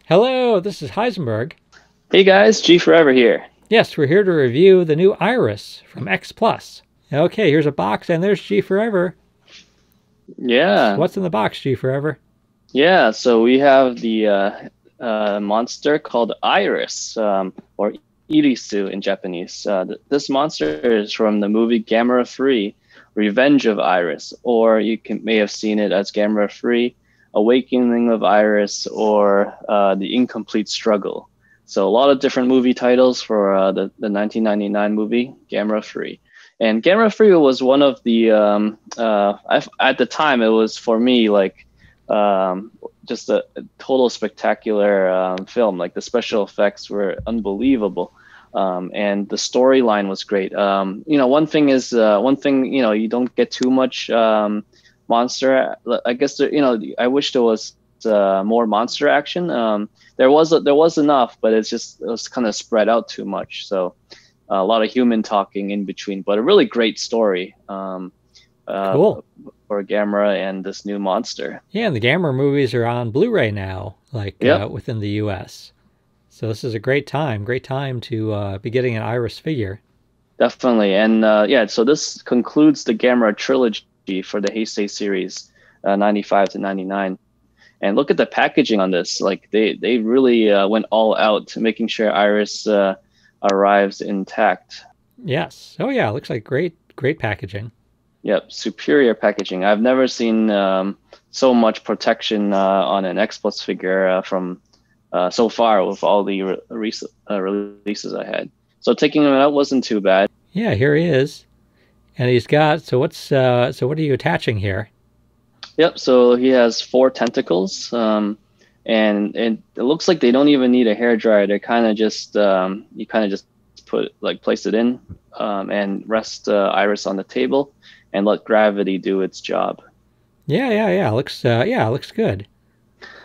Hello, this is Heisenberg. Hey guys, G Forever here. Yes, we're here to review the new Iris from X Plus. Okay, here's a box, and there's G Forever. Yeah, What's in the box, G Forever? yeah. So we have the monster called Iris, or Irisu in Japanese. This monster is from the movie Gamera 3, Revenge of Iris, or may have seen it as Gamera 3, Awakening of Iris, or The Incomplete Struggle. So a lot of different movie titles for the 1999 movie Gamera 3. And Gamera 3 was one of the at the time it was for me like just a total spectacular film. Like the special effects were unbelievable, and the storyline was great. One thing is you don't get too much monster. I guess I wish there was more monster action. There was enough, but it was kind of spread out too much. So a lot of human talking in between, but a really great story uh, Cool. for Gamera and this new monster. Yeah, and the Gamera movies are on Blu-ray now, like Yep, within the U.S. So this is a great time to be getting an Iris figure. definitely. And yeah, so this concludes the Gamera trilogy for the Heisei series, 95 to 99. And look at the packaging on this. Like they really went all out, making sure Iris arrives intact. Yes. Oh yeah, looks like great packaging. Yep, superior packaging. I've never seen so much protection on an X Plus figure from so far with all the releases I had. So taking him out wasn't too bad. Yeah, here he is, and he's got. So what are you attaching here? Yep. So he has four tentacles, and it looks like they don't even need a hair dryer. They kind of just you kind of just place it in and rest Iris on the table and let gravity do its job. Yeah. Looks good.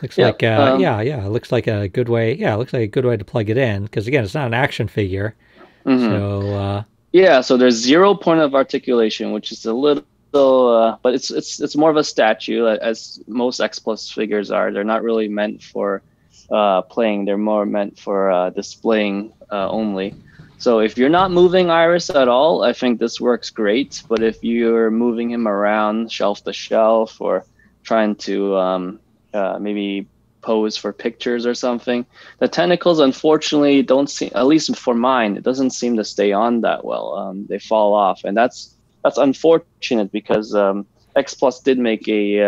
Looks like Yep. it looks like a good way. Yeah, it looks like a good way to plug it in because again, it's not an action figure. Mhm. So Yeah, so there's 0 point of articulation, which is a little, but it's more of a statue, as most X Plus figures are. They're not really meant for playing. They're more meant for displaying only. So if you're not moving Iris at all, I think this works great. But if you're moving him around shelf to shelf or trying to maybe pose for pictures or something, the tentacles unfortunately don't seem, at least for mine, it doesn't seem to stay on that well. They fall off, and that's unfortunate because X Plus did make a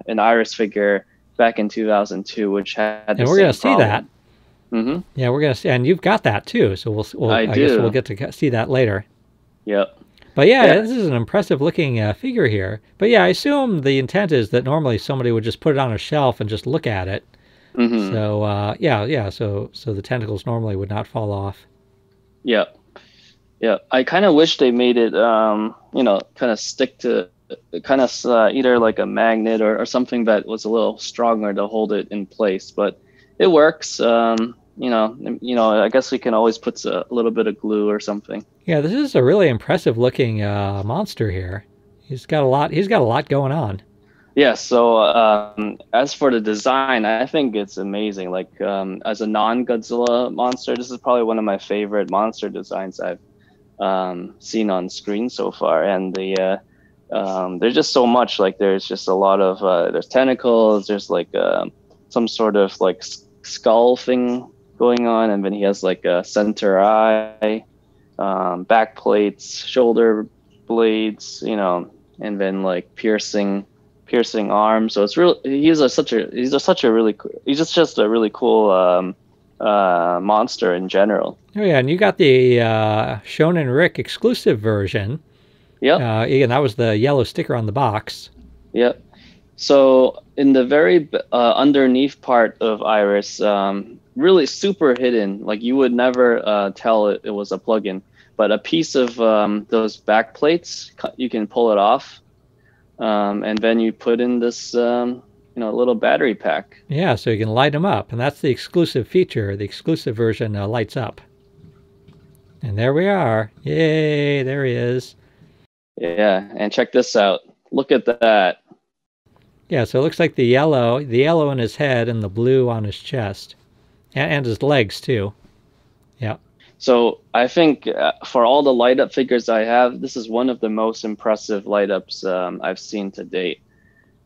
an Iris figure back in 2002, which had and the we're gonna same see that. problem. Mm-hmm. Yeah, we're gonna see, and you've got that too. So I I guess we'll do. get to see that later. Yep. But yeah, Yeah. this is an impressive looking figure here. But yeah, I assume the intent is that normally somebody would just put it on a shelf and just look at it. Mm-hmm. So so the tentacles normally would not fall off. Yep. Yep. I kind of wish they made it, kind of stick to kind of either like a magnet or something that was a little stronger to hold it in place. But it works. I guess we can always put a little bit of glue or something. Yeah, this is a really impressive looking monster here. He's got a lot. He's got a lot going on. Yeah, so as for the design, I think it's amazing. Like as a non-Godzilla monster, this is probably one of my favorite monster designs I've seen on screen so far. And there's just so much. Like there's just a lot of there's tentacles. There's like some sort of like skull thing going on, and then he has like a center eye, back plates, shoulder blades, and then like piercing arm. So it's real. He's just a really cool monster in general. Oh yeah, and you got the Shonen Rick exclusive version. Yep, Again, that was the yellow sticker on the box. yep. So in the very underneath part of Iris, really super hidden, like you would never tell it was a plugin, but a piece of those back plates, you can pull it off, and then you put in this little battery pack. Yeah, so you can light them up, and that's the exclusive feature. The exclusive version lights up. And there we are. Yay, there he is. Yeah, and check this out. Look at that. Yeah, so it looks like the yellow in his head and the blue on his chest. And his legs too. Yeah. So I think for all the light up figures I have, this is one of the most impressive light ups I've seen to date.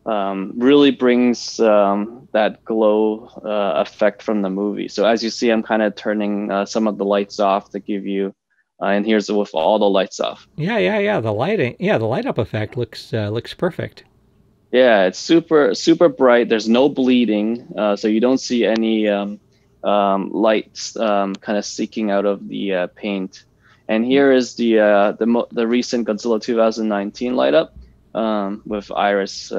Really brings that glow effect from the movie. So as you see, I'm kind of turning some of the lights off to give you, and here's with all the lights off. Yeah. The lighting, the light up effect looks perfect. Yeah, it's super bright. There's no bleeding, so you don't see any lights kind of seeking out of the paint. And here is the recent Godzilla 2019 light up with Iris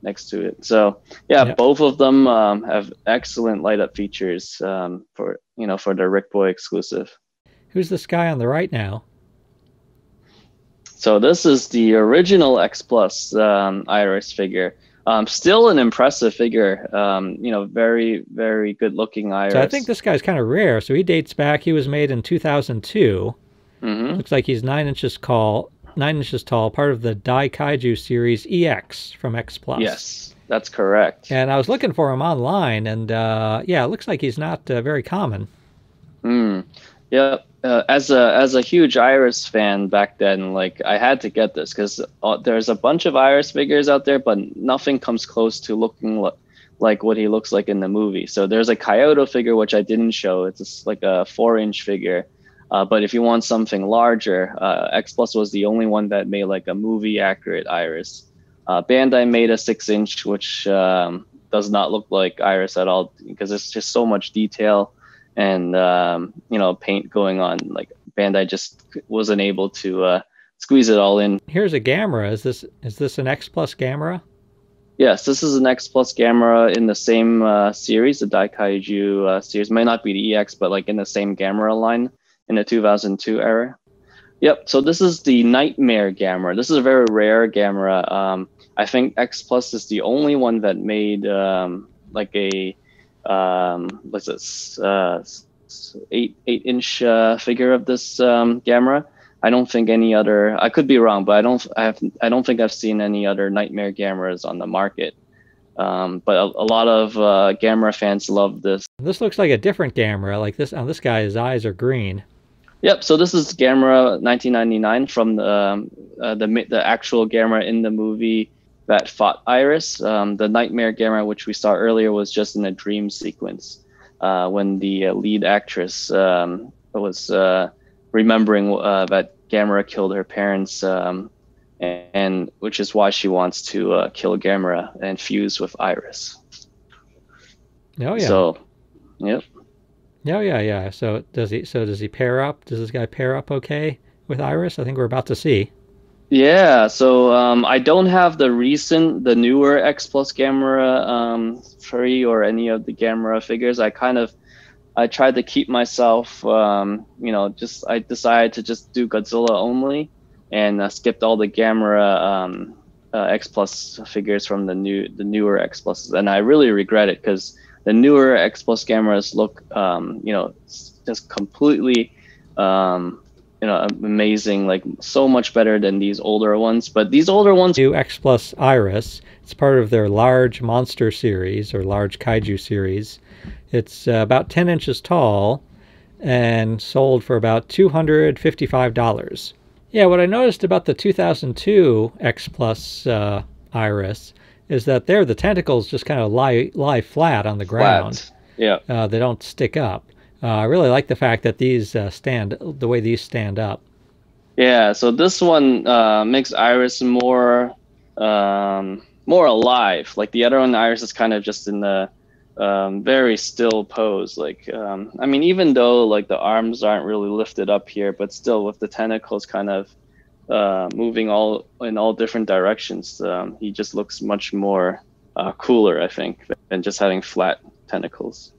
next to it. So yeah, both of them have excellent light up features for the Rick Boy exclusive. Who's this guy on the right now? So this is the original X Plus Iris figure. Still an impressive figure. Very, very good looking Iris. So I think this guy's kind of rare. So he dates back. He was made in 2002. Mm-hmm. Looks like he's 9 inches tall. 9 inches tall. Part of the Dai Kaiju series EX from X Plus. Yes, that's correct. And I was looking for him online, and it looks like he's not very common. Yeah. As a huge Iris fan back then, like I had to get this because there's a bunch of Iris figures out there, but nothing comes close to looking like what he looks like in the movie. So there's a Kyoto figure which I didn't show. It's just like a 4-inch figure. But if you want something larger, X Plus was the only one that made like a movie accurate Iris. Bandai made a 6-inch, which does not look like Iris at all because it's just so much detail and paint going on. Like Bandai just wasn't able to squeeze it all in. Here's a Gamera. Is this an X Plus Gamera? Yes, this is an X Plus Gamera in the same series, the Dai Kaiju series. Might not be the EX, but like in the same Gamera line in the 2002 era. Yep. So this is the Nightmare Gamera. This is a very rare Gamera. I think X Plus is the only one that made like a what's this 8-inch figure of this Gamera. I don't think any other. I could be wrong, but I don't think I've seen any other Nightmare Gameras on the market. But a lot of Gamera fans love this. This looks like a different Gamera. Like this on this guy, his eyes are green. Yep. So this is Gamera 1999 from the actual Gamera in the movie that fought Iris. The Nightmare Gamera, which we saw earlier, was just in a dream sequence when the lead actress was remembering that Gamera killed her parents, and which is why she wants to kill Gamera and fuse with Iris. Oh yeah. So, yep. Oh yeah. So does he pair up? Does this guy pair up okay with Iris? I think we're about to see. Yeah, so I don't have the newer X Plus Gamera free or any of the Gamera figures. I tried to keep myself, I decided to just do Godzilla only and skipped all the Gamera X Plus figures from the newer X Pluses. And I really regret it because the newer X Plus Gameras look, just completely, amazing, like so much better than these older ones. But these older ones, new X Plus Iris, it's part of their large monster series or large kaiju series. It's about 10 inches tall and sold for about $255. Yeah, what I noticed about the 2002 X Plus Iris is that there the tentacles just kind of lie flat on the ground. Yeah. They don't stick up. I really like the fact that these the way these stand up. Yeah, so this one makes Iris more alive. Like the other one, Iris is kind of just in the very still pose. Like, even though like the arms aren't really lifted up here, but still with the tentacles kind of moving in all different directions, he just looks much more cooler, I think, than just having flat tentacles.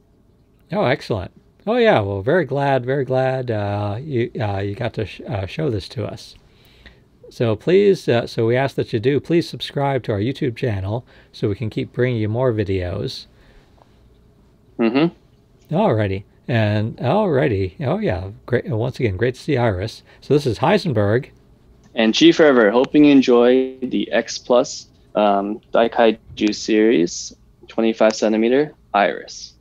Oh, excellent. Oh yeah, well, very glad you got to show this to us. So please, so we ask that you do please subscribe to our YouTube channel so we can keep bringing you more videos. Alrighty. Oh yeah, great. Once again, great to see Iris. So this is Heisenberg and Chief River. Hoping you enjoy the X Plus Dai Kaiju series 25 centimeter Iris.